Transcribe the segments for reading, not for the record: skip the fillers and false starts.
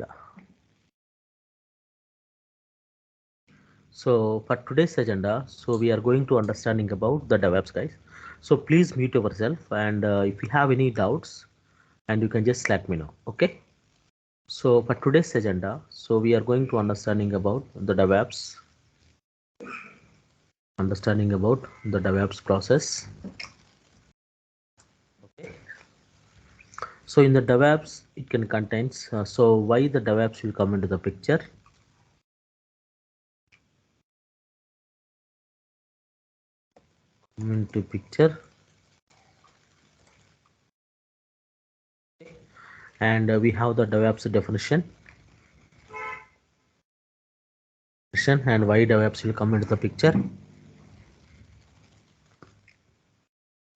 Yeah. So for today's agenda, so we are going to understanding about the DevOps guys. So please mute yourself and if you have any doubts and you can just let me know. Okay. So for today's agenda, so we are going to understanding about the DevOps, understanding about the DevOps process. Okay. So in the DevOps, it can contains, so why the DevOps will come into the picture. Come into picture. And we have the DevOps definition and why DevOps will come into the picture.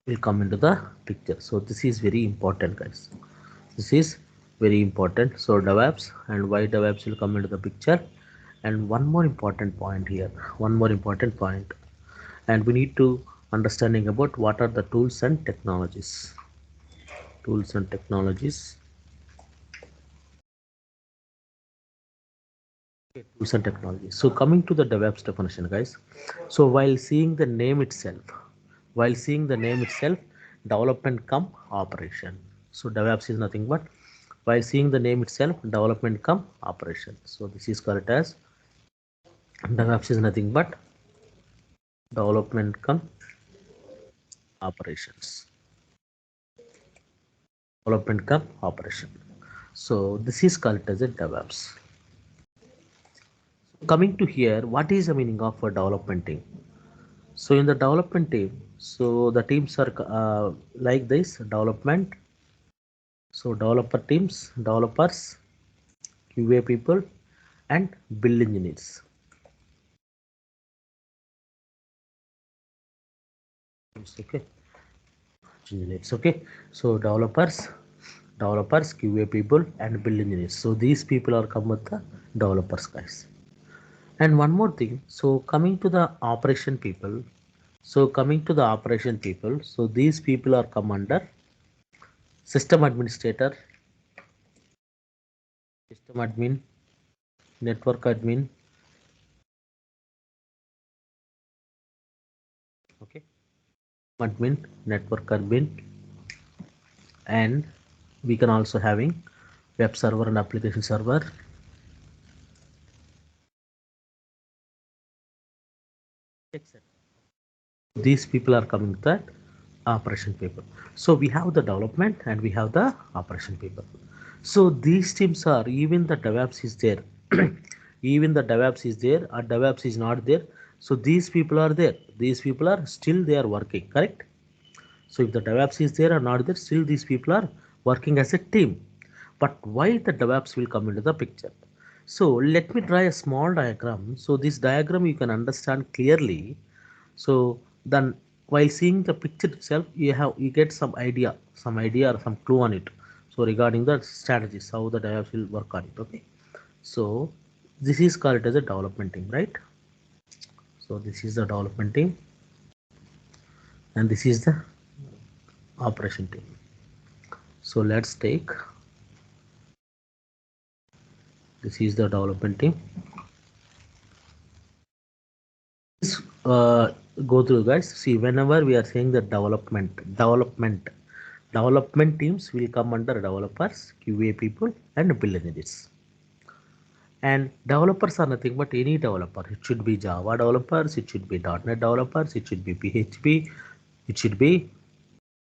Will come into the picture. So this is very important, guys. This is very important. So DevOps and why DevOps will come into the picture. And one more important point here. One more important point. And we need to understanding about what are the tools and technologies. Tools and technologies. Okay, tools and technologies. So coming to the DevOps definition, guys. So while seeing the name itself, development come operation. So DevOps is nothing but while seeing the name itself, development come operation. So this is called as DevOps is nothing but development come operations. Development come operation. So this is called as a DevOps. Coming to here, what is the meaning of a development team? So in the development team, so the teams are like this development. So developer teams, developers, QA people, and build engineers. Okay, engineers. Okay, so developers, QA people, and build engineers. So these people are come with the developers, guys. And one more thing. So coming to the operation people. So coming to the operation people. So these people are come under system administrator, system admin, network admin. Okay, admin, network admin, and we can also having web server and application server. Etc. These people are coming to that operation people. So we have the development and we have the operation people. So these teams are even the DevOps is there. Even the DevOps is there or DevOps is not there. So these people are there. These people are still they are working, correct? So if the DevOps is there or not there, still these people are working as a team. But why the DevOps will come into the picture? So let me draw a small diagram. So this diagram you can understand clearly. So then while seeing the picture itself, you get some idea or some clue on it. So regarding the strategies, how the DevOps will work on it. Okay. So this is called as a development team, right? So this is the development team and this is the operation team. So let's take this is the development team. uh, go through, guys. See, whenever we are saying the development teams will come under developers, QA people, and build engineers. And developers are nothing but any developer. It should be Java developers, it should be .NET developers, it should be PHP, it should be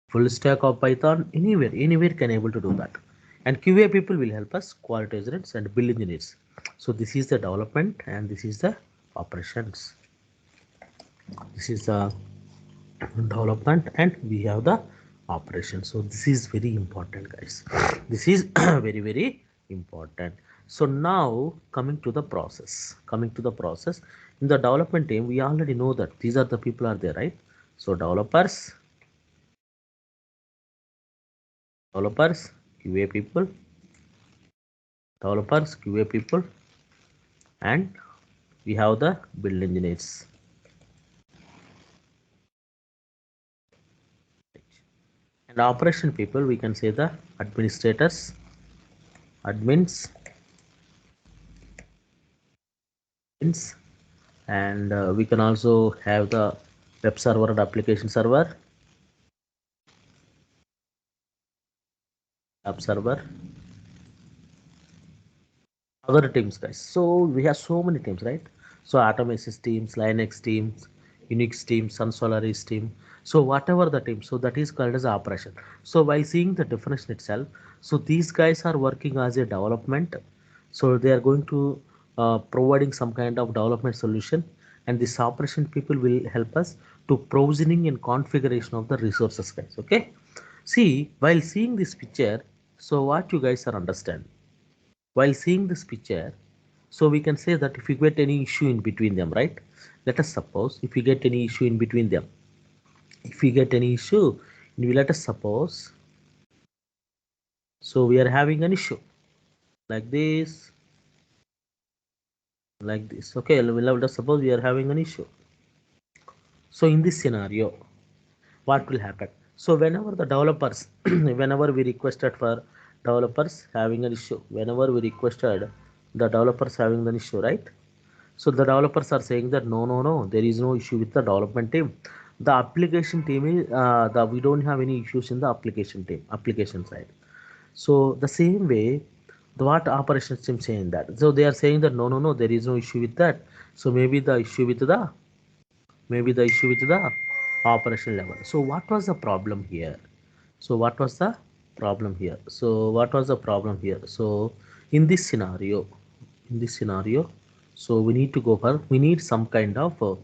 full stack of Python. Anywhere can able to do that. And QA people will help us, quality assurance and build engineers. So this is the development and this is the operations. This is the development and we have the operation. So this is very important, guys. This is very important. So now coming to the process in the development team, we already know that these are the people are there, right? So developers, QA people, and we have the build engineers. And operation people, we can say the administrators, admins, and we can also have the web server and application server, app server, other teams, guys. So we have so many teams, right? So automations teams, Linux teams, Unix team, Sun Solaris team. So whatever the team, so that is called as operation. So while seeing the definition itself, so these guys are working as a development. So they are going to providing some kind of development solution, and this operation people will help us to provisioning and configuration of the resources, guys. Okay. See, while seeing this picture, so what you guys are understand? While seeing this picture, so we can say that if you get any issue in between them, right? Let us suppose if you get any issue in between them, if we get any issue, let us suppose, so we are having an issue like this, like this. Okay, let us suppose we are having an issue. So in this scenario, what will happen? So whenever the developers, whenever we requested for developers having an issue, whenever we requested the developers having an issue, right? So the developers are saying that no, no, no, there is no issue with the development team. The application team is the we don't have any issues in the application team, application side. So the same way, the what operations team saying that. So they are saying that no, no, no, there is no issue with that. So maybe the issue with the operation level. So what was the problem here? So what was the problem here? So what was the problem here? So in this scenario, in this scenario, so we need to go for, we need some kind of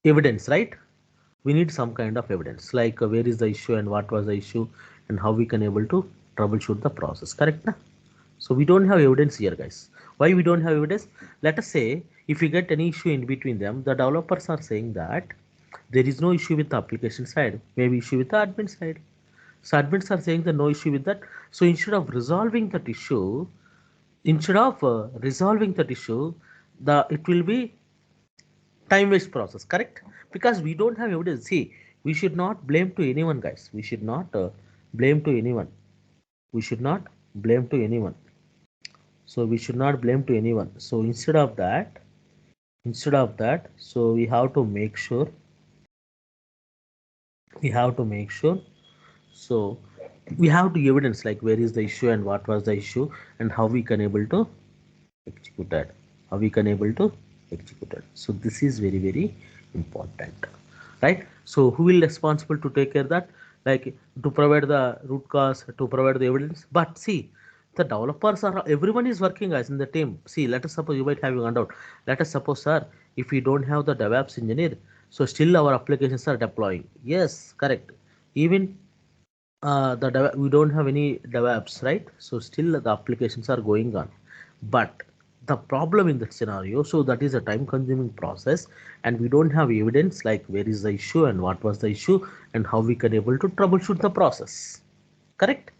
evidence, right? We need some kind of evidence, like where is the issue and what was the issue and how we can able to troubleshoot the process, correct na? So we don't have evidence here, guys. Why we don't have evidence? Let us say if we get any issue in between them, the developers are saying that there is no issue with the application side, maybe issue with the admin side. So admins are saying that no issue with that. So instead of resolving that issue, instead of resolving that issue, the it will be time waste process, correct? Because we don't have evidence. See, we should not blame to anyone, guys. We should not blame to anyone. We should not blame to anyone. So we should not blame to anyone. So instead of that, so we have to make sure, so we have to evidence like where is the issue and what was the issue and how we can able to execute that, how we can able to execute it. So this is very very important, right? So who will responsible to take care of that, like to provide the root cause, to provide the evidence? But see, the developers are, everyone is working as in the team. See, let us suppose, you might have found out, let us suppose, sir, if we don't have the DevOps engineer, so still our applications are deploying. Yes, correct. Even we don't have any DevOps, right? So still the applications are going on. But the problem in that scenario, so that is a time consuming process, and we don't have evidence like where is the issue and what was the issue and how we can able to troubleshoot the process. Correct?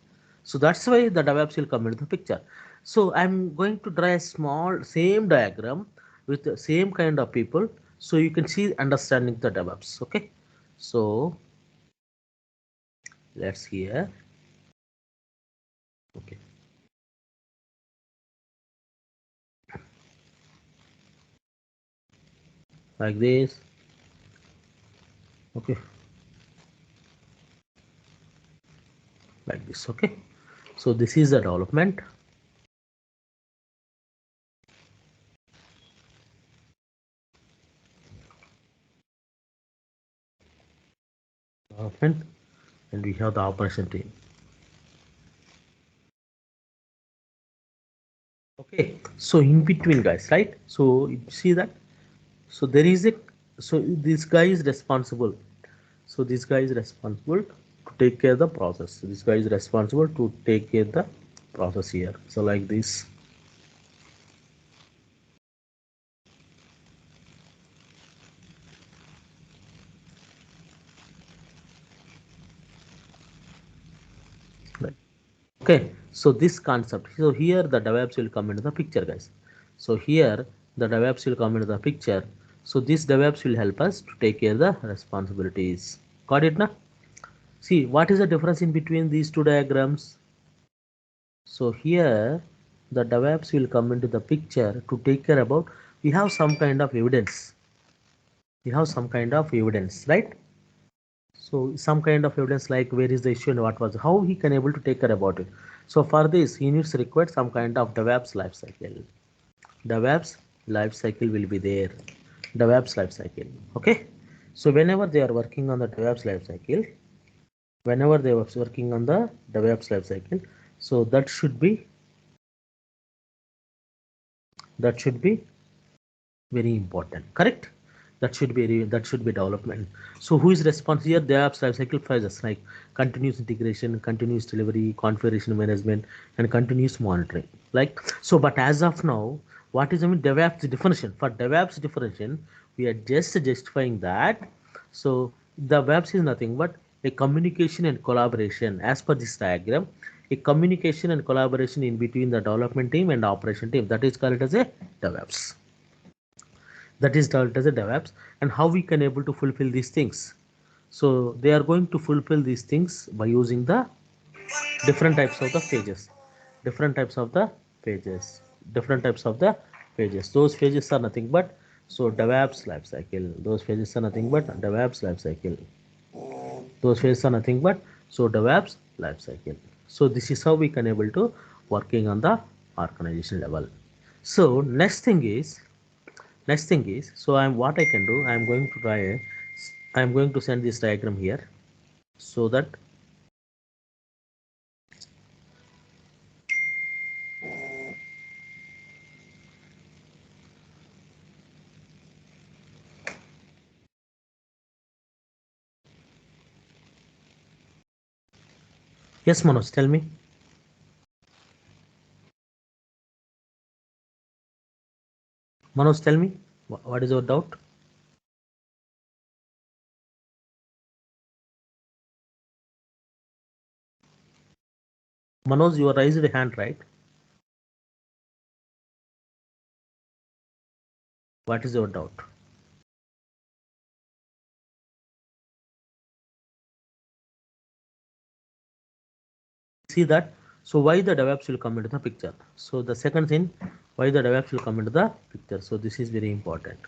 So that's why the DevOps will come into the picture. So I'm going to draw a small same diagram with the same kind of people, so you can see understanding the DevOps. Okay. So let's here. Okay. Like this. Okay, like this. Okay, so this is the development, and we have the operation team. Okay, so in between, guys, right? So you see that, so there is a, so this guy is responsible, so this guy is responsible to take care of the process. So this guy is responsible to take care of the process here. So like this. Right. Okay, so this concept, so here the DevOps will come into the picture, guys. So here the DevOps will come into the picture. So this DevOps will help us to take care of the responsibilities. Got it now? See, what is the difference in between these two diagrams? So here the DevOps will come into the picture to take care about, we have some kind of evidence. We have some kind of evidence, right? So some kind of evidence like where is the issue and what was, how he can able to take care about it. So for this, he needs to require some kind of DevOps life cycle. DevOps life cycle will be there. DevOps life cycle. Okay. So whenever they are working on the DevOps life cycle, whenever they are working on the DevOps life cycle, so that should be very important, correct? That should be development. So who is responsible here? DevOps lifecycle phases like continuous integration, continuous delivery, configuration management, and continuous monitoring. Like so, but as of now, what is, I mean, DevOps definition? For DevOps definition, we are just justifying that. So the DevOps is nothing but a communication and collaboration. As per this diagram, a communication and collaboration in between the development team and operation team. That is called as a DevOps. That is called as a DevOps. And how we can able to fulfill these things? So they are going to fulfill these things by using the different types of the pages, different types of the pages, different types of the pages. Those pages are nothing but, so DevOps lifecycle. Those pages are nothing but DevOps lifecycle. Those pages are nothing but, so DevOps lifecycle. So this is how we can able to working on the organization level. So next thing is, so I'm what I can do, I'm going to try a, I'm going to send this diagram here so that, yes Manoj, tell me. Manoj, tell me, what is your doubt? Manoj, you raised a hand, right? What is your doubt? See that, so why the DevOps will come into the picture? So the second thing, why the DevOps will come into the picture, so this is very important.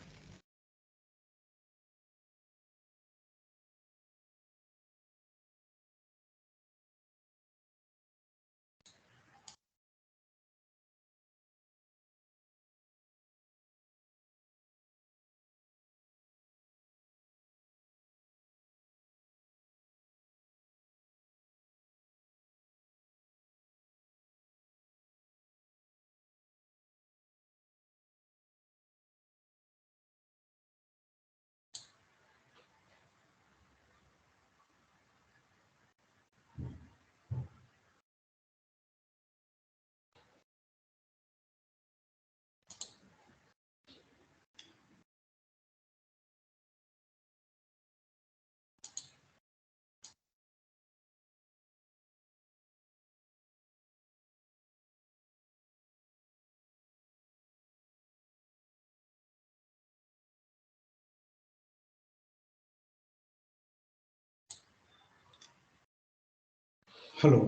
Hello.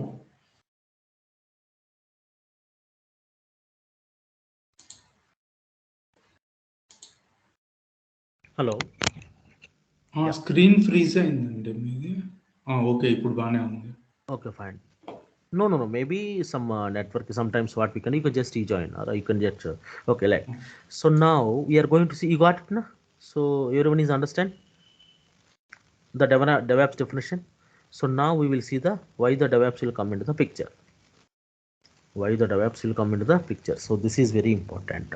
Hello. Yeah. Screen freeze అయిందండి మీది. Okay, ఇప్పుడు బాగానే ఉంది. Okay, fine. No. Maybe some network. Sometimes what we can, you can just rejoin or you can just okay. Like so now we are going to see. You got it, na? So everyone is understand the DevOps definition. So now we will see the why the DevOps will come into the picture. Why the DevOps will come into the picture. So this is very important.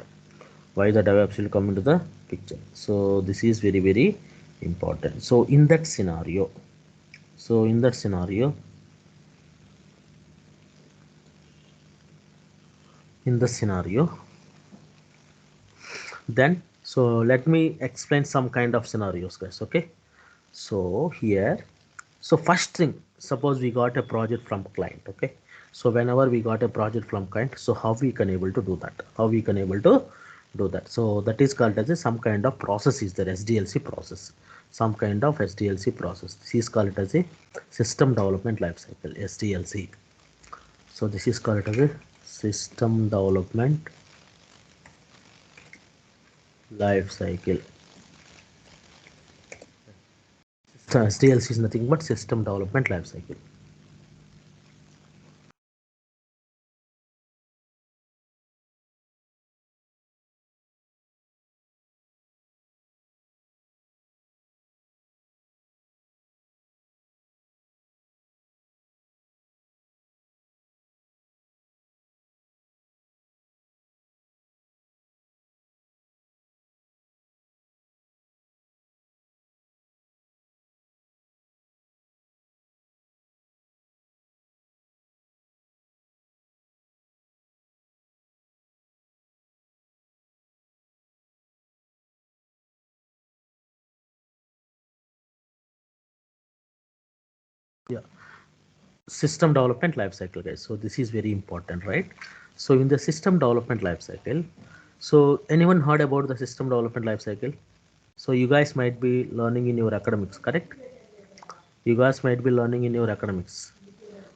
Why the DevOps will come into the picture. So this is very important. So in that scenario, so in that scenario, in the scenario, then so let me explain some kind of scenarios, guys. Okay. So here, so first thing, suppose we got a project from client. Okay. So whenever we got a project from client, so how we can able to do that? How we can able to do that? So that is called as a, some kind of process is there, SDLC process. Some kind of SDLC process. This is called as a system development lifecycle, SDLC. So this is called as a system development life cycle. So SDLC is nothing but system development life cycle. Yeah, system development life cycle, guys. So this is very important, right? So in the system development life cycle, so anyone heard about the system development life cycle? So you guys might be learning in your academics, correct? You guys might be learning in your academics.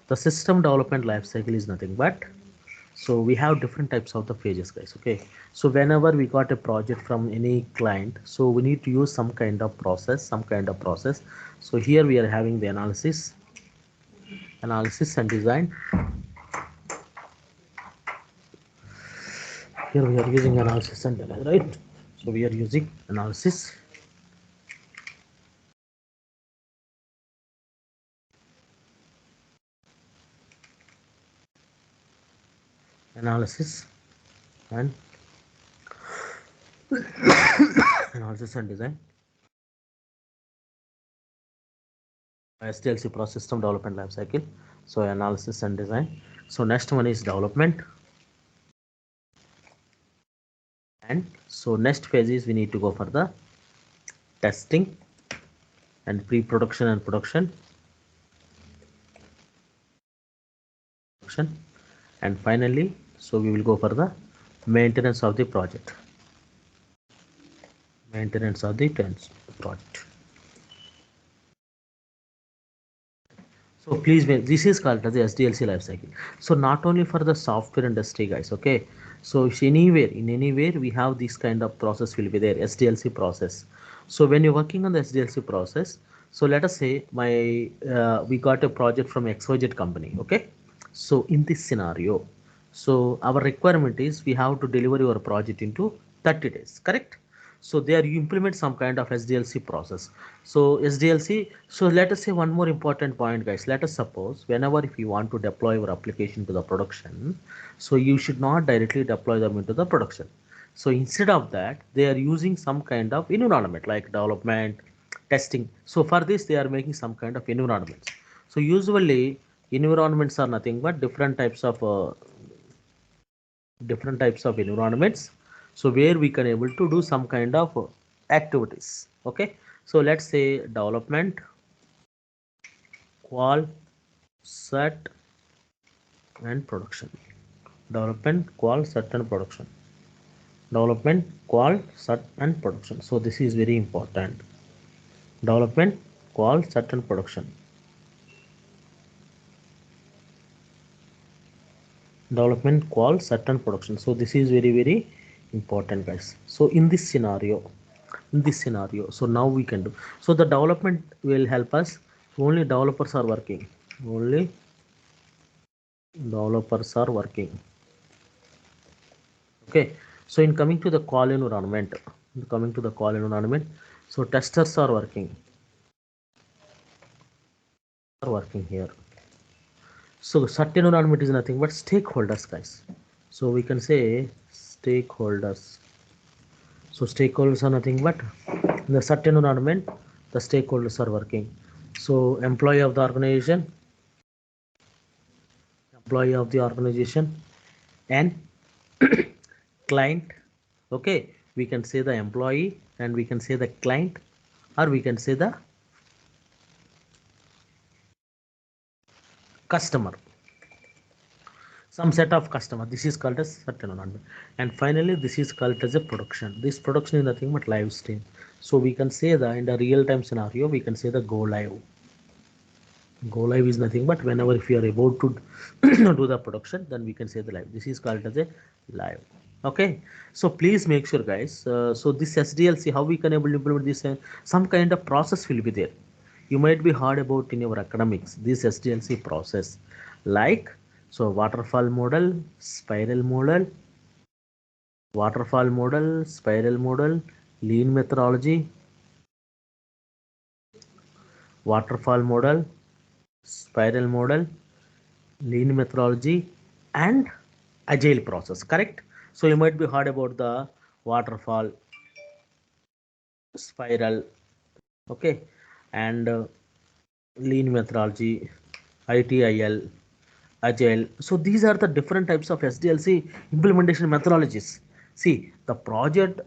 The system development life cycle is nothing but, so we have different types of the phases, guys. Okay, so whenever we got a project from any client, so we need to use some kind of process. So here we are having the analysis and design. Here we are using analysis and design, right? So we are using analysis and analysis and design. SDLC process, system development life cycle. So analysis and design. So next one is development. And so next phase is we need to go for the testing and pre-production and production. And finally, so we will go for the maintenance of the project. Maintenance of the project. So please, this is called as the SDLC life cycle. So not only for the software industry, guys. Okay. So if anywhere we have this kind of process will be there, SDLC process. So when you're working on the SDLC process, so let us say we got a project from XYZ company. Okay. So in this scenario, so our requirement is we have to deliver your project into 30 days, correct? So there you implement some kind of SDLC process. So SDLC, so let us say one more important point, guys. Let us suppose whenever if you want to deploy your application to the production, so you should not directly deploy them into the production. So instead of that, they are using some kind of environment like development, testing. So for this, they are making some kind of environments. So usually environments are nothing but different types of environments, so where we can able to do some kind of activities. Okay, so let's say development, qual, set and production. Development, qual, set and production. Development, qual, set and production. So this is very important. Development, qual, set and production. Development, qual, set and production. So this is very important, guys. So in this scenario, so now we can do, so the development will help us. Only developers are working. Only developers are working. Okay, so in coming to the call environment, so testers are working here. So certain environment is nothing but stakeholders, guys. So we can say stakeholders. So stakeholders are nothing but in the certain environment, the stakeholders are working. So employee of the organization and client. Okay, we can say the employee and we can say the client, or we can say the customer, some set of customer. This is called as certain environment. And finally, this is called as a production. This production is nothing but live stream. So we can say that in the real time scenario, we can say the go live. Go live is nothing but whenever if you are about to do the production, then we can say the live. This is called as a live. Okay, so please make sure guys, so this SDLC, how we can able to implement this, some kind of process will be there. You might be heard about in your academics this SDLC process, like, so waterfall model, spiral model, spiral model, lean methodology, waterfall model, spiral model, lean methodology, and agile process, correct? So you might be heard about the waterfall, spiral, okay, and lean methodology, ITIL, agile. So these are the different types of SDLC implementation methodologies. See, the project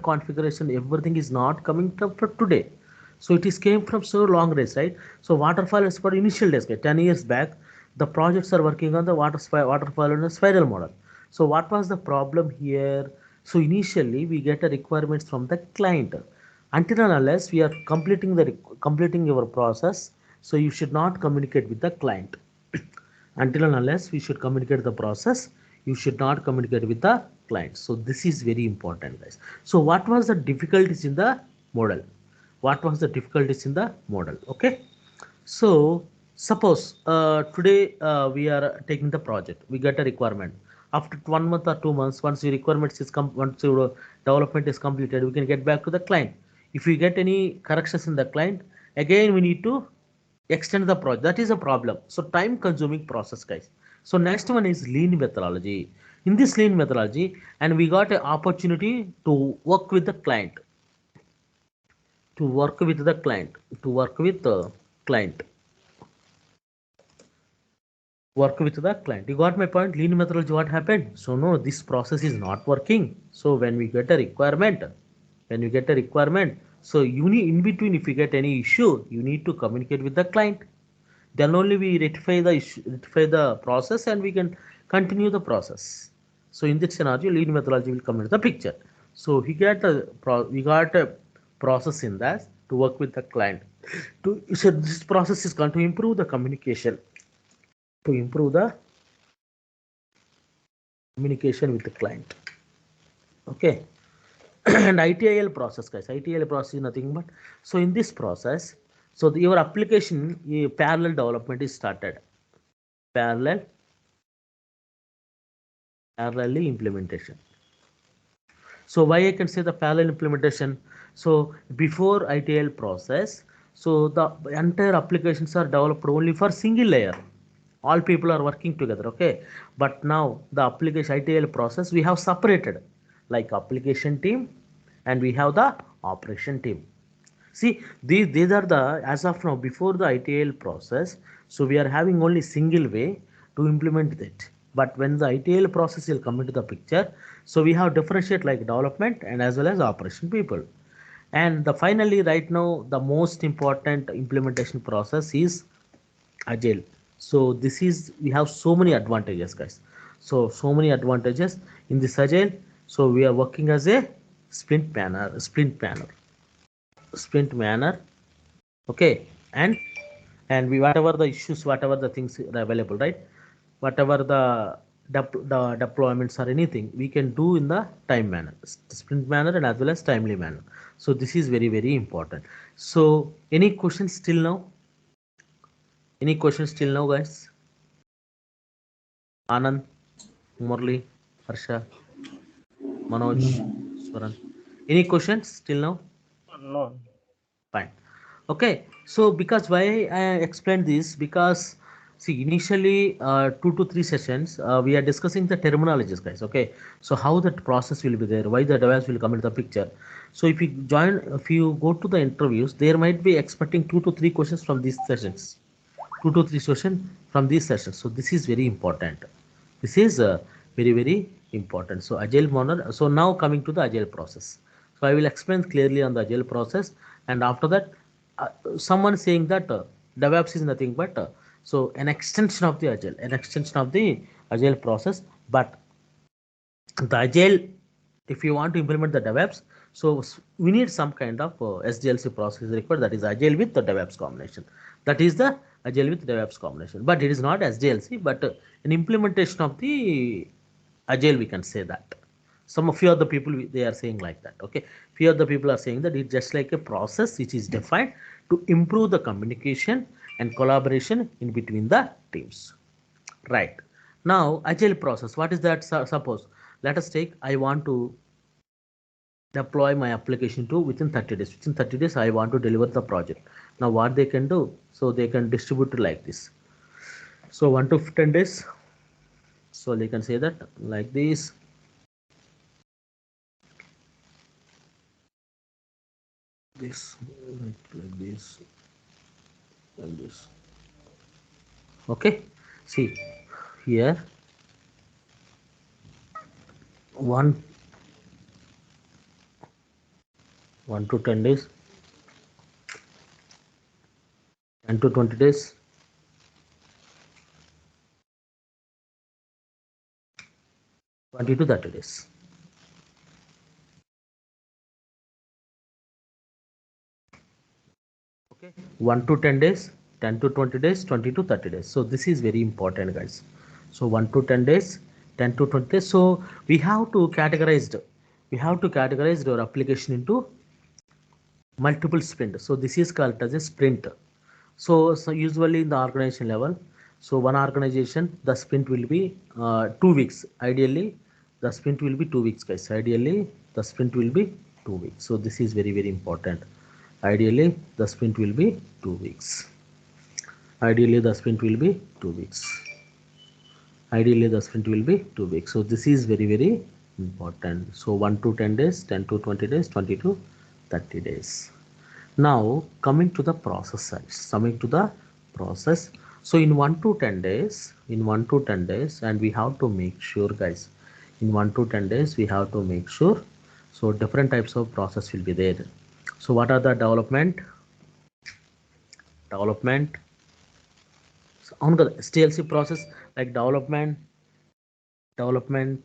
configuration, everything is not coming from today. So it is came from so long days, right? So waterfall is for initial days, okay? 10 years back the projects are working on the waterfall and a spiral model. So what was the problem here? So initially we get a requirements from the client. Until and unless we are completing your process, so you should not communicate with the client. Until and unless we should communicate the process, you should not communicate with the client. So this is very important, guys. So what was the difficulties in the model? What was the difficulties in the model? Okay, so suppose today we are taking the project, we get a requirement. After 1 month or 2 months, once your requirements is once your development is completed, we can get back to the client. If we get any corrections in the client, again we need to extend the project. That is a problem. So time consuming process, guys. So next one is lean methodology. In this lean methodology, and we got an opportunity to work with the client, to work with the client, to work with the client, work with the client. You got my point? Lean methodology, what happened? So no, this process is not working. So when we get a requirement, when you get a requirement, so you need in between, if you get any issue, you need to communicate with the client. Then only we rectify the issue, rectify the process, and we can continue the process. So in this scenario, lean methodology will come into the picture. So we got a process in that to work with the client. So this process is going to improve the communication, to improve the communication with the client. Okay, and ITIL process, guys. ITIL process is nothing but, so in this process, so your application parallel development is started. Parallel parallelly implementation. So why I can say the parallel implementation? So before ITIL process, so the entire applications are developed only for single layer. All people are working together, okay? But now the application ITIL process, we have separated, like application team, and we have the operation team. See, these are the, as of now, before the ITIL process, so we are having only single way to implement it. But when the ITIL process will come into the picture, so we have differentiate like development and as well as operation people. And the finally, right now, the most important implementation process is Agile. So this is, we have so many advantages, guys. So many advantages in this Agile. So we are working as a sprint manner, okay, and we, whatever the issues, whatever the things are available, right, whatever the deployments or anything, we can do in the time manner, sprint manner, and as well as timely manner. So this is very very important. So any questions till now? Any questions till now, guys? Anand, Murli, Harsha, Manoj, Swaran, any questions till now? No. Fine. Okay. So because why I explained this, because see, initially 2 to 3 sessions we are discussing the terminologies, guys. Okay. So how that process will be there, why the device will come into the picture. So if you go to the interviews, there might be expecting 2 to 3 questions from these sessions, 2 to 3 questions from these sessions. So this is very important. This is very very important. So agile manner. So now coming to the agile process. So I will explain clearly on the agile process, and after that, uh, someone saying that DevOps is nothing but so an extension of the agile, an extension of the agile process. But the agile, if you want to implement the DevOps, So we need some kind of SDLC process is required, that is agile with the DevOps combination. That is the agile with DevOps combination. But it is not SDLC, but an implementation of the agile, we can say that. Some of few other people they are saying like that. Okay, few other people are saying that it's just like a process which is defined to improve the communication and collaboration in between the teams. Right. Now agile process. What is that? Suppose let us take. I want to deploy my application to within 30 days. Within 30 days, I want to deliver the project. Now, what they can do? So they can distribute it like this. So 1 to 10 days. So they can say that like this. This like this, like this. Okay. See here, one 1 to 10 days, 10 to 20 days, 20 to 30 days. Okay, 1 to 10 days, 10 to 20 days, 20 to 30 days. So this is very important, guys. So 1 to 10 days, 10 to 20 days. So we have to categorize our application into multiple sprint. So this is called as a sprint. So usually in the organization level, so one organization, the sprint will be 2 weeks. Ideally, the sprint will be 2 weeks, guys. Ideally, the sprint will be 2 weeks. So this is very, very important. Ideally, the sprint will be 2 weeks. Ideally, the sprint will be 2 weeks. Ideally, the sprint will be 2 weeks. So this is very, very important. So 1 to 10 days, 10 to 20 days, 20 to 30 days. Now coming to the process side, coming to the process. So in 1 to 10 days, and we have to make sure, guys, in 1 to 10 days, we have to make sure. So different types of process will be there. So what are the development, on the STLC process, like development,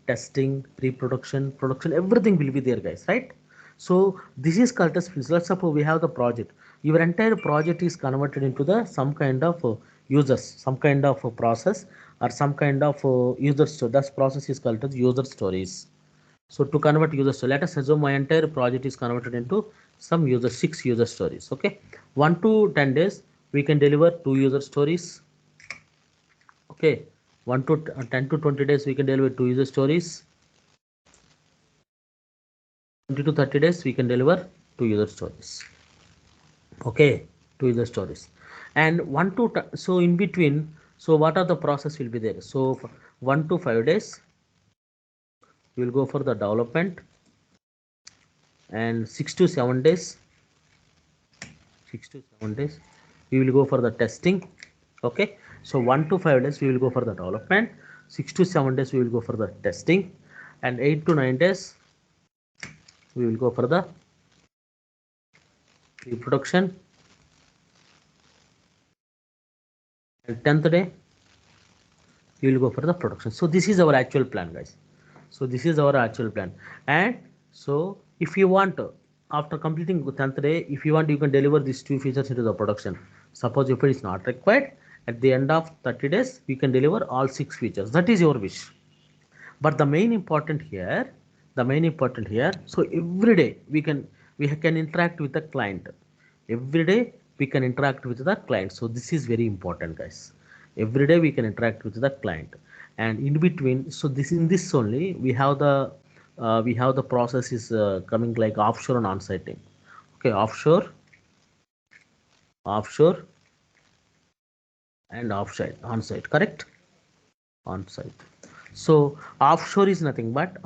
testing, pre-production, production, everything will be there, guys, right? So this is called as phase. Let's suppose we have the project. Your entire project is converted into the some kind of users, some kind of process, or some kind of user story. That process is called as user stories. So to convert user story, let us assume my entire project is converted into some 6 user stories. Okay, 1 to 10 days, we can deliver 2 user stories. Okay, 10 to 20 days, we can deliver 2 user stories. 20 to 30 days, we can deliver 2 user stories. Okay, 2 user stories, and so in between. So what are the process will be there? So 1 to 5 days, we will go for the development, and 6 to 7 days, 6 to 7 days, we will go for the testing. Okay, so 1 to 5 days, we will go for the development. 6 to 7 days, we will go for the testing, and 8 to 9 days, we will go for the pre-production, and 10th day, we will go for the production. So this is our actual plan, guys. So this is our actual plan. And so if you want, after completing 10th day, if you want, you can deliver these 2 features into the production. Suppose if it is not required, at the end of 30 days, we can deliver all 6 features. That is your wish. But the main important here, so every day we can interact with the client. Every day we can interact with the client. So this is very important, guys. Every day we can interact with the client, and in between, so this in this only we have the process is coming like offshore and on-site team. Okay, offshore and offsite, on-site, correct? On-site. So offshore is nothing but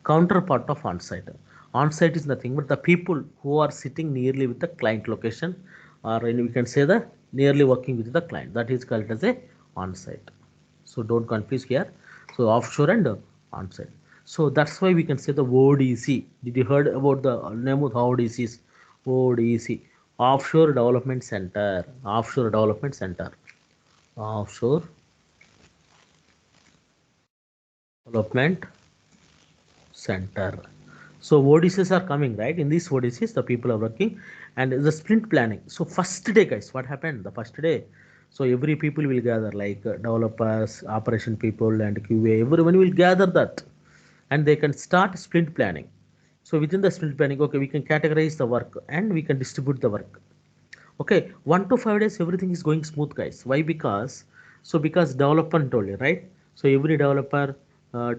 counterpart of on-site. On-site is nothing but the people who are sitting nearly with the client location, or we can say the nearly working with the client. That is called as a on-site. So don't confuse here. So offshore and on-site. So that's why we can say the ODC. Did you heard about the name of ODC? Is ODC, Offshore Development Center. Offshore Development Center. Offshore Development Center. So ODCs are coming, right? In these ODCs the people are working, and the sprint planning. So first day, guys, what happened the first day? So every people will gather, like developers, operation people, and QA, everyone will gather that, and they can start sprint planning. So within the sprint planning, okay, we can categorize the work and we can distribute the work. Okay, 1 to 5 days everything is going smooth, guys. Why? Because development told you, right? So every developer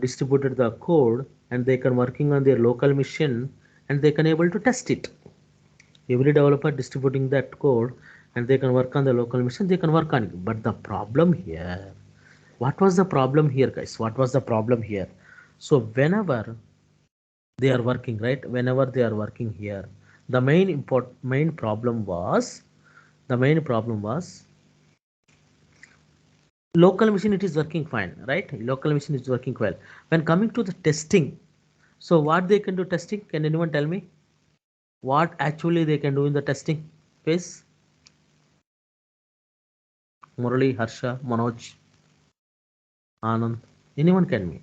distributed the code, and they can working on their local machine, and they can able to test it. Every developer distributing that code, and they can work on the local machine, they can work on it. But the problem here, what was the problem here, guys? What was the problem here? So whenever they are working, right, whenever they are working here, the main problem was, the main problem was local machine, it is working fine, right? Local machine is working well. When coming to the testing, so what they can do testing, can anyone tell me what actually they can do in the testing phase? Murali, Harsha, Manoj, Anand, anyone can me?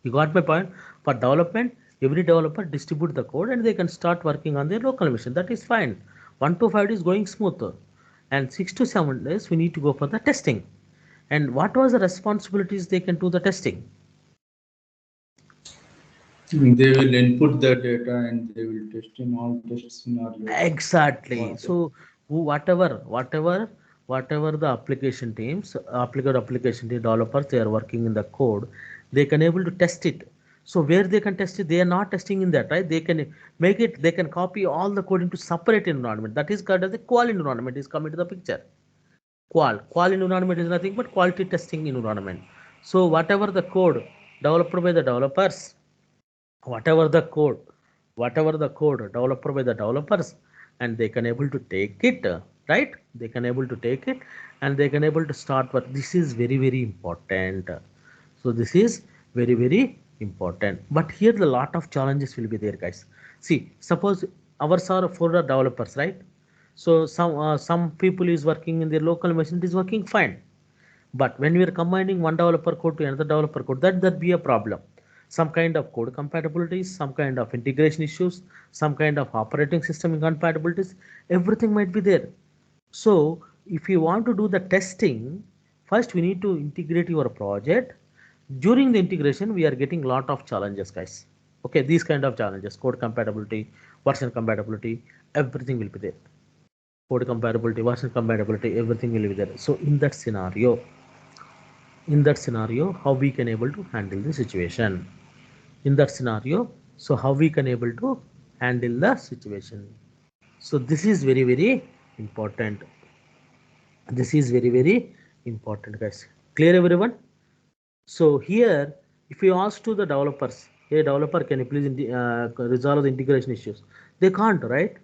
You got my point? For development, every developer distribute the code and they can start working on their local machine. That is fine. 1 to 5 days going smooth, and 6 to 7 days we need to go for the testing. And what was the responsibilities they can do the testing? They will input the data and they will test in all test scenarios. Exactly. What? So whatever the application teams, application team developers, they are working in the code, they can able to test it. So where they can test it, they are not testing in that, right? They can make it, they can copy all the code into separate environment. That is called as the qual environment is coming to the picture. Qual environment is nothing but quality testing environment. So whatever the code developed by the developers, whatever the code whatever the code developed by the developers, and they can able to take it, right? They can able to take it, and they can able to start work. This is very very important. So this is very very important, but here the lot of challenges will be there, guys. See, suppose ours are for the developers, right? So some people is working in their local machine, it is working fine. But when we are combining one developer code to another developer code, that be a problem. Some kind of code compatibilities, some kind of integration issues, some kind of operating system incompatibilities, everything might be there. So if you want to do the testing, first we need to integrate your project. During the integration, we are getting lot of challenges, guys. Okay, these kind of challenges, code compatibility, version compatibility, everything will be there. Code compatibility, version compatibility, everything will be there. So in that scenario, how we can able to handle the situation? In that scenario, so how we can able to handle the situation? So this is very very important. This is very very important, guys. Clear, everyone? So here, if you ask to the developers, hey developer, can you please resolve the integration issues? They can't, right?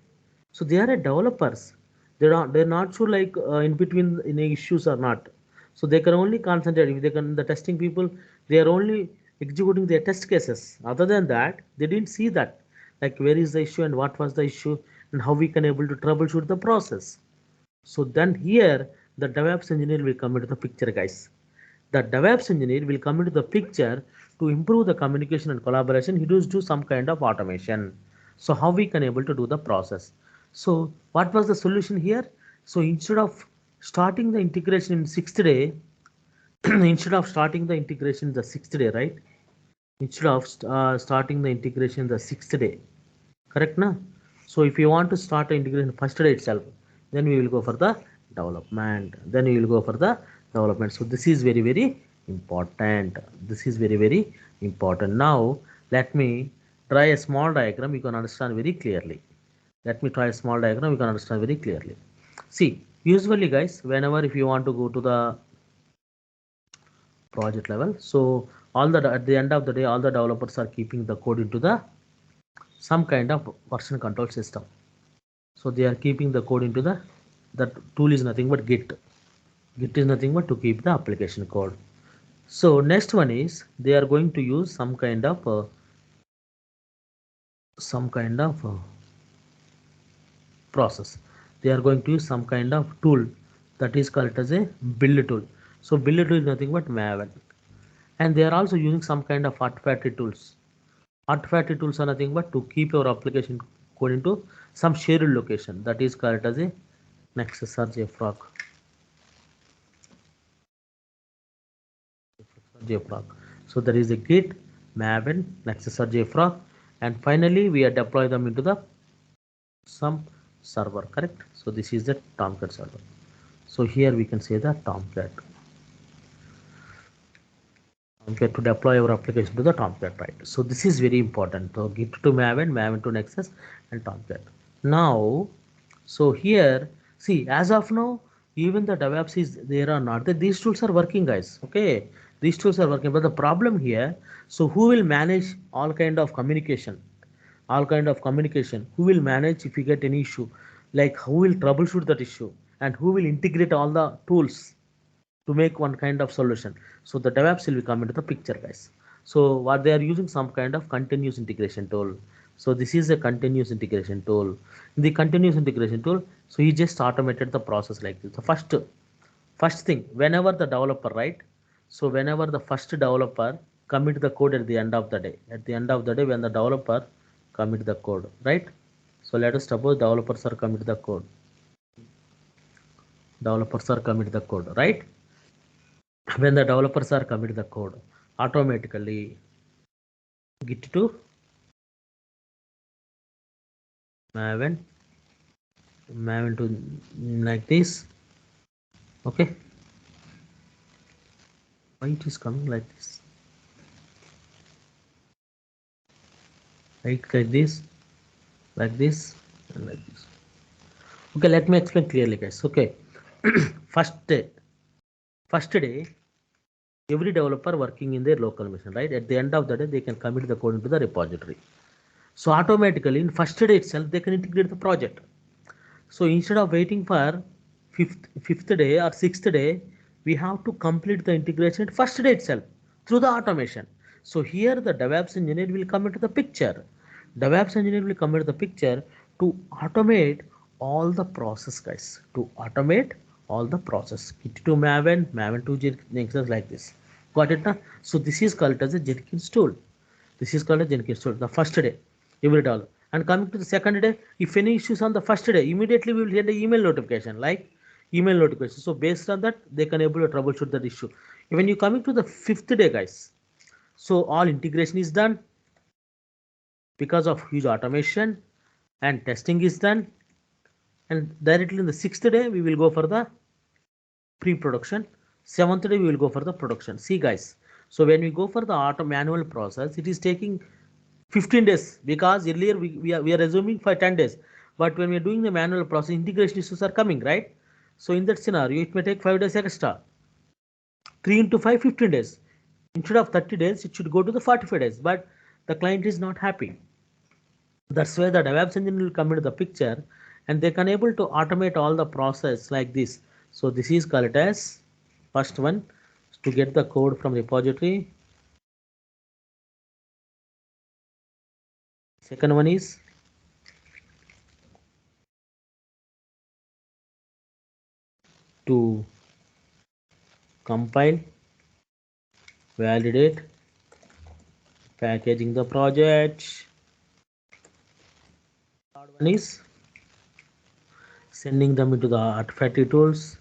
So they are a developers. They're not sure like in between any issues or not. So they can only concentrate, if they can, the testing people, they are only executing their test cases. Other than that, they didn't see that, like where is the issue and what was the issue, and how we can able to troubleshoot the process. So then here the DevOps engineer will come into the picture, guys. The DevOps engineer will come into the picture to improve the communication and collaboration. He does do some kind of automation. So how we can able to do the process? So what was the solution here? So instead of starting the integration in sixth day, instead of starting the integration the sixth day, right? Instead of starting the integration the sixth day, correct na? So if you want to start the integration first day itself, then we will go for the development, then we will go for the development. So this is very very important. This is very very important. Now let me try a small diagram, you can understand very clearly. Let me try a small diagram, you can understand very clearly. See, usually guys, whenever if you want to go to the project level, so all the at the end of the day, all the developers are keeping the code into the some kind of version control system. So they are keeping the code into the, that tool is nothing but git. Git is nothing but to keep the application code. So next one is they are going to use some kind of process. They are going to use some kind of tool, that is called as a build tool. So build tool is nothing but Maven, and they are also using some kind of artifact tools. Artifact tools are nothing but to keep your application code into some shared location, that is called as a nexus or JFrog. JFrog. So there is a Git, Maven, nexus or JFrog, and finally we are deploy them into the some server, correct? So this is the Tomcat server. So here we can say the Tomcat. Tomcat to deploy our application to the Tomcat, right? So this is very important. So Git to Maven, Maven to Nexus, and Tomcat. Now, so here, see, as of now, even the DevOps is there or not, that these tools are working, guys. Okay, these tools are working, but the problem here, so who will manage all kind of communication? All kind of communication. Who will manage if you get any issue? Like who will troubleshoot that issue? And who will integrate all the tools to make one kind of solution? So the DevOps will come into the picture, guys. So what they are using some kind of continuous integration tool. So this is a continuous integration tool. In the continuous integration tool, so he just automated the process like this. The first thing, whenever the developer, right? So whenever the first developer commit the code at the end of the day, when the developer commit the code, right? So let us suppose developers are commit the code. Developers are commit the code, right? When the developers are commit the code, automatically git to maven, maven to like this. Okay, why it is coming like this? Right, like this, and like this. Okay, let me explain clearly, guys. Okay, first day, every developer working in their local machine, right? At the end of the day, they can commit the code into the repository. So automatically in first day itself, they can integrate the project. So instead of waiting for fifth day or sixth day, we have to complete the integration at first day itself through the automation. So here the DevOps engineer will come into the picture. DevOps engineer will come into the picture to automate all the process, guys. To automate all the process. Git to Maven, Maven to Jenkins like this. Got it now? So this is called as a Jenkins tool. This is called a Jenkins tool. The first day, every dollar. And coming to the second day, if any issues on the first day, immediately we will get the email notification, like email notification. So based on that, they can able to troubleshoot that issue. When you coming to the fifth day, guys, so all integration is done because of huge automation and testing is done. And directly in the sixth day, we will go for the pre-production. Seventh day, we will go for the production. See, guys, so when we go for the auto manual process, it is taking 15 days because earlier we are assuming for 10 days, but when we are doing the manual process, integration issues are coming, right? So in that scenario, it may take 5 days extra. 3 into 5, 15 days. Instead of 30 days, it should go to the 45 days, but the client is not happy. That's why the DevOps engine will come into the picture and they can able to automate all the process like this. So this is called as first one, to get the code from repository. Second one is to compile, validate, packaging the project. Third one is sending them into the artifact tools.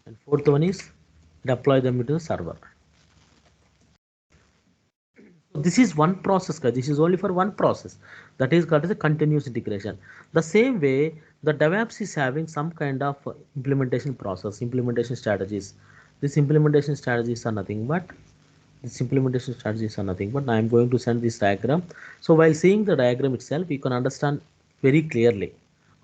And fourth one is deploy them into the server. So this is one process, guys. This is only for one process. That is called as a continuous integration. The same way, the DevOps is having some kind of implementation process, implementation strategies. These implementation strategies are nothing but I am going to send this diagram. So while seeing the diagram itself, you can understand very clearly.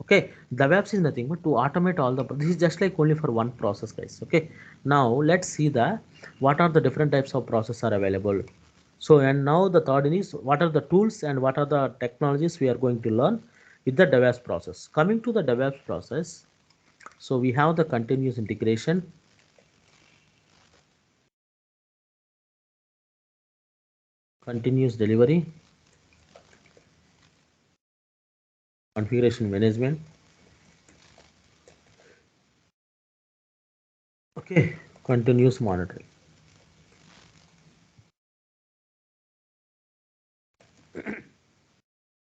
Okay, the webs is nothing but to automate all the, this is just like only for one process, guys. Okay, now let's see the what are the different types of process are available. So and now the third is what are the tools and what are the technologies we are going to learn with the DevOps process. Coming to the DevOps process, so we have the continuous integration, continuous delivery, configuration management. Okay, continuous monitoring.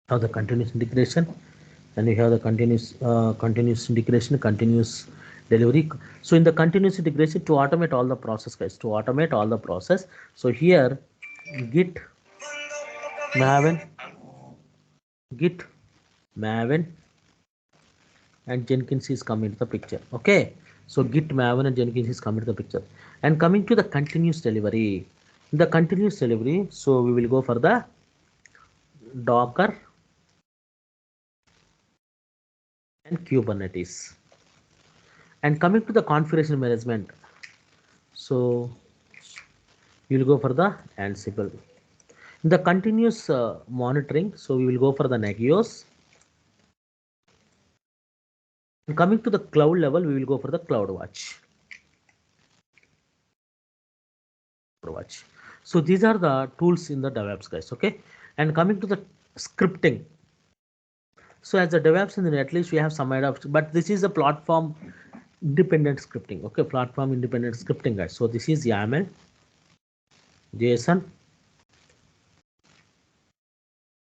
Have the continuous integration, and we have the continuous integration, continuous delivery. So in the continuous integration, to automate all the process, guys, to automate all the process. So here, Git Maven, Git Maven, and Jenkins is coming to the picture. Okay, so Git Maven and Jenkins is coming to the picture. And coming to the continuous delivery, in the continuous delivery, so we will go for the Docker and Kubernetes. And coming to the configuration management, so we will go for the Ansible. In the continuous monitoring, so we will go for the Nagios. And coming to the cloud level, we will go for the CloudWatch. So these are the tools in the DevOps, guys. Okay, and coming to the scripting. So as a DevOps, in at least we have some idea of, but this is a platform independent scripting. Okay, platform independent scripting, guys. So this is YAML, JSON,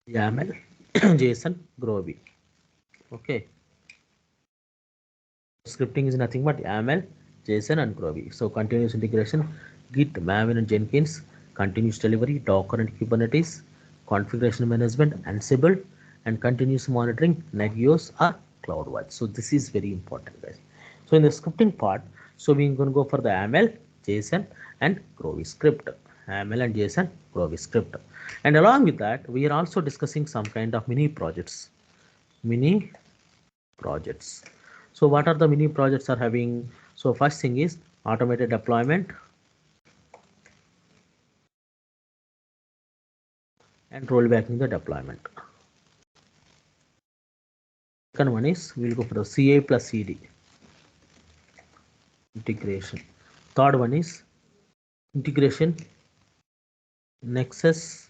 YAML, JSON, Groovy. Okay, scripting is nothing but YAML, JSON, and Groovy. So continuous integration, Git, Maven, and Jenkins, continuous delivery, Docker and Kubernetes, configuration management, Ansible, and continuous monitoring, Nagios or CloudWatch. So this is very important, guys. So in the scripting part, so we're going to go for the YAML, JSON, and Groovy script. YAML and JSON, Groovy script. And along with that, we are also discussing some kind of mini projects. Mini projects. So what are the mini projects are having? So first thing is automated deployment and rollbacking the deployment. Second one is we'll go for the CA plus CD integration. Third one is integration Nexus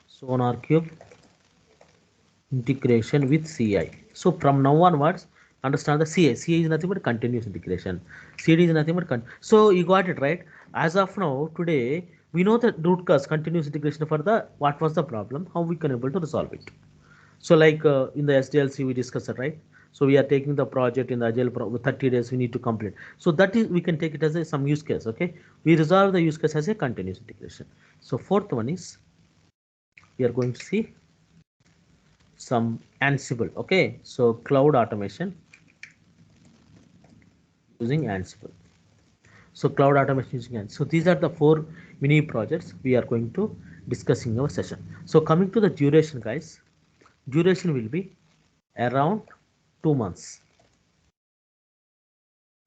Sonar Cube integration with CI. So from now onwards, understand the CA. CA is nothing but continuous integration. CD is nothing but so you got it right. As of now, today we know the root cause continuous integration for the what was the problem, how we can able to resolve it. So like in the SDLC we discussed it, right? So we are taking the project in the agile with 30 days we need to complete. So that is we can take it as a some use case. Okay, we resolve the use case as a continuous integration. So fourth one is we are going to see some Ansible. Okay, so cloud automation using Ansible. So cloud automation using Ansible. So these are the four mini projects we are going to discuss in our session. So coming to the duration, guys, duration will be around 2 months.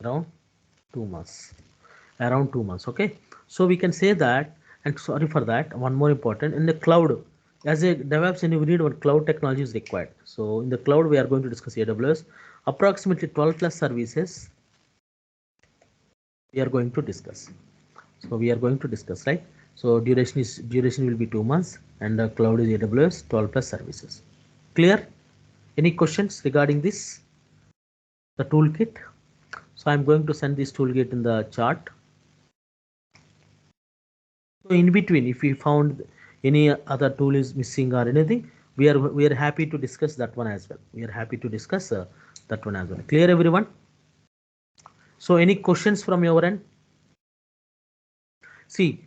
Around 2 months. Around 2 months. Okay. So we can say that, and sorry for that. One more important in the cloud. As a DevOps, and we need what cloud technology is required. So in the cloud, we are going to discuss AWS. Approximately 12 plus services we are going to discuss. So we are going to discuss, right? So duration will be 2 months, and the cloud is AWS 12 plus services. Clear? Any questions regarding this? The toolkit. So I'm going to send this toolkit in the chart. So in between, if we found any other tool is missing or anything, we are happy to discuss that one as well. We are happy to discuss that one as well. Clear, everyone? So any questions from your end? See,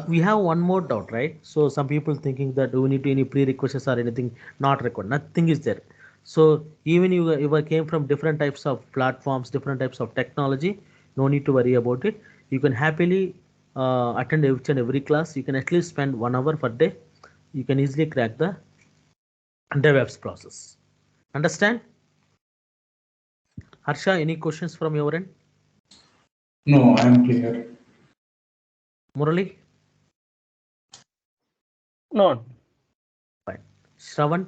we have one more doubt, right? So some people thinking that do we need to any prerequisites or anything not required? Nothing is there. So even you came from different types of platforms, different types of technology, no need to worry about it. You can happily attend each and every class. You can at least spend 1 hour per day. You can easily crack the DevOps process. Understand? Harsha, any questions from your end? No, I'm clear. Murali? No. Fine. Shravan?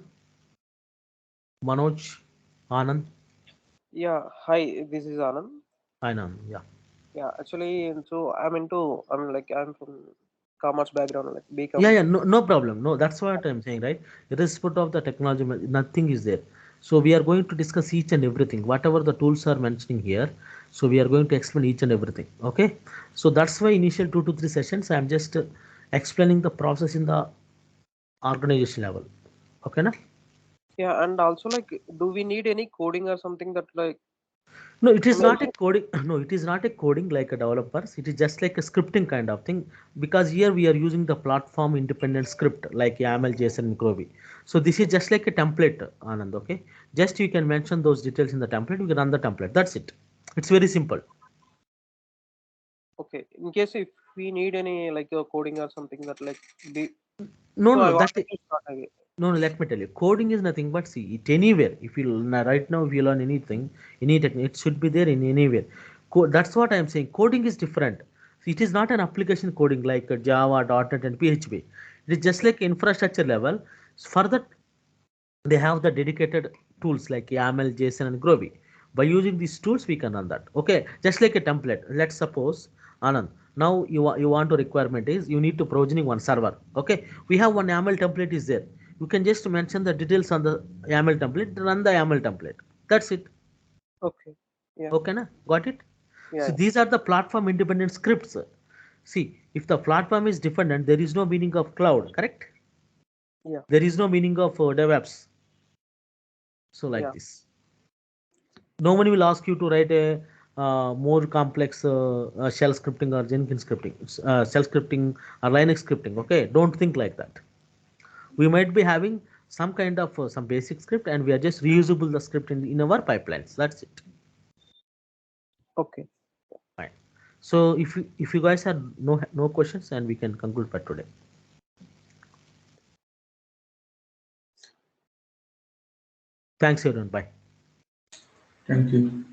Manoj? Anand? Yeah. Hi, this is Anand. Anand, yeah. Yeah. Actually, so I'm from commerce background, like Yeah, BCom. yeah, no problem. No, that's what I'm saying, right? Irrespective of the technology, nothing is there. So we are going to discuss each and everything, whatever the tools are mentioning here. So we are going to explain each and everything. Okay. So that's why initial 2 to 3 sessions, I'm just explaining the process in the organization level. Okay, na? Yeah, and also like, do we need any coding or something that like, No, it I is mean, not a coding. No, it is not a coding like a developers. It is just like a scripting kind of thing because here we are using the platform independent script like YAML, JSON, and Groovy. So this is just like a template, Anand. Okay, just you can mention those details in the template. You can run the template. That's it. It's very simple. okay, in case if we need any like a coding or something that like be, No, so no, I no. That wanted to start again. no, no. Let me tell you, coding is nothing but see it anywhere. If you right now, if you learn anything, any technique, it should be there in anywhere. That's what I am saying. Coding is different. It is not an application coding like Java, .NET, and PHP. It is just Okay, like infrastructure level. For that, they have the dedicated tools like YAML, JSON, and Groovy. By using these tools, we can run that. Okay, just like a template. Let's suppose Anand. Now you want to requirement is you need to provisioning one server. Okay, we have one YAML template is there. You can just mention the details on the YAML template, run the YAML template. That's it. okay, yeah, Okay, na? Got it? yeah, So yeah, these are the platform independent scripts. See, if the platform is dependent, there is no meaning of cloud, correct? yeah, There is no meaning of DevOps. So like yeah. this. No one will ask you to write a more complex shell scripting or Jenkins scripting, shell scripting or Linux scripting. Okay, don't think like that. We might be having some kind of some basic script, and we are just reusable the script in our pipelines. That's it. Okay. Fine. So if you guys have no questions, and we can conclude for today. Thanks everyone. Bye. Thank you.